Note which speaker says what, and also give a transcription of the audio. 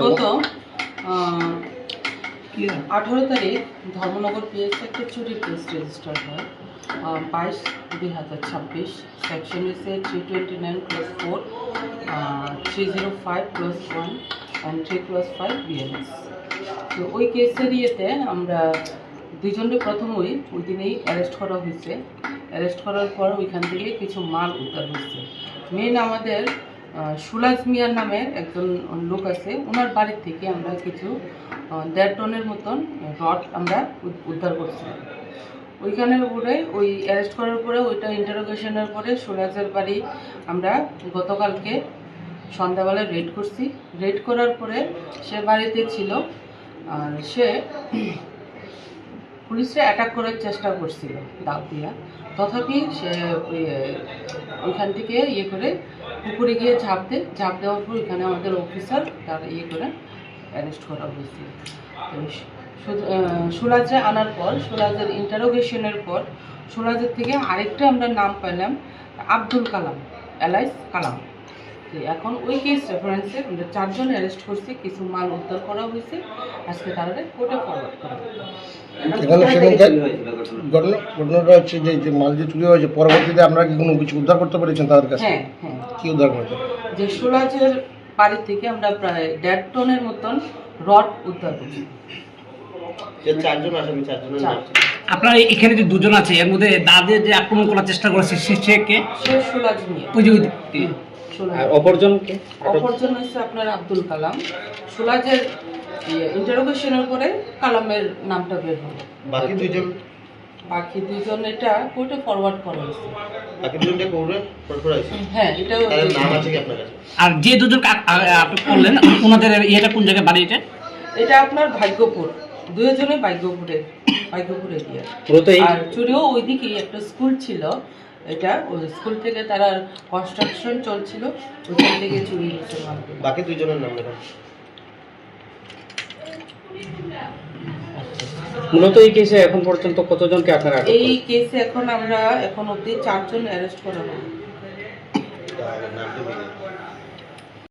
Speaker 1: গত 18 তারিখ ধর্মনগর পিএসে একটা চুরির কেস রেজিস্টার হয় 22/2026 সেকশন হচ্ছে 329+4 305+1 and 3+5 BNS। তো ওই কেসের ইয়েতে আমরা দুজনকে প্রথম ওই দিনেই অ্যারেস্ট করা হয়েছে। অ্যারেস্ট করার পর ওইখান থেকে কিছু মাল উদ্ধার হয়েছে। মেন আমাদের সুলাজ মিয়ার নামে একজন লোক আছে, ওনার বাড়ির থেকে আমরা কিছু 1.5 টনের মতন রড আমরা উদ্ধার করছিলাম। ওইখানের উপরে ওই অ্যারেস্ট করার পরে ওইটা ইন্টারোগেশনের পরে সুলাজের বাড়ি আমরা গতকালকে সন্ধ্যাবেলায় রেড করছি। রেড করার পরে সে বাড়িতে ছিল, আর সে পুলিশরা অ্যাটাক করার চেষ্টা করছিল দাও দিয়া, তথাপি সে ওইখান থেকে ইয়ে করে পুকুরে গিয়ে ঝাঁপ দেওয়ার পর ওইখানে আমাদের অফিসার তার ইয়ে করে অ্যারেস্ট করা হয়েছিল। সুলাজে আনার পর সুলাজের ইন্টারোগেশনের পর সুলাজের থেকে আরেকটা আমরা নাম পেলাম আব্দুল কালাম এলাইস কালাম। এখন ওই কেস রেফারেন্সে আমরা 4 জন অ্যারেস্ট করছি, কিছু মাল উদ্ধার করা হয়েছে, আজকে তাদের কোর্টে ফরওয়ার্ড করা হয়েছে।
Speaker 2: ঘটনাটা হচ্ছে যে মাল যে চুরি হয়েছে পরবর্তীতে আপনারা কি কোনো কিছু উদ্ধার করতে পেরেছেন তাদের কাছে?
Speaker 1: হ্যাঁ হ্যাঁ,
Speaker 2: কি উদ্ধার করেছে?
Speaker 1: যে সুলাজের বাড়ি থেকে আমরা প্রায় 1.5 টনের মতন রড উদ্ধার করছি।
Speaker 3: আপনার এখানে যে দুজন আছে এর মধ্যে দাদে যে আক্রমণ করার চেষ্টা করেছে সে কে?
Speaker 1: সে সুলাজ মিয়া।
Speaker 3: ওই যে
Speaker 1: আর
Speaker 3: অপরজনকে?
Speaker 1: অপরজন হচ্ছে আপনার আব্দুল কালাম। সুলাজের ইন্টারোগেশনের পরে কালামের নামটা বের হলো। বাকি দুইজন এটা কোর্টে ফরওয়ার্ড করা হয়েছে। হ্যাঁ, এটা
Speaker 4: নাম আছে কি আপনার কাছে?
Speaker 3: আর যে দুজন আপনি করলেন ওনাদের ইয়েটা কোন জায়গায় বাড়ি?
Speaker 1: এটা আপনার ভাগ্যপুর, দুজনে ভাগ্যপুরে দিয়ে। আর চুরিও ওইদিকে একটা স্কুল ছিল, এটা ওই স্কুল থেকে তারা কনস্ট্রাকশন চলছিল, ওইখান থেকে চুরি হয়েছে।
Speaker 4: বাকি দুইজনের নাম লেখা।
Speaker 3: মূলত এই কেসে এখন পর্যন্ত কতজনকে আপনারা?
Speaker 1: এই কেসে এখন অবধি 4 জন অ্যারেস্ট করা হলো।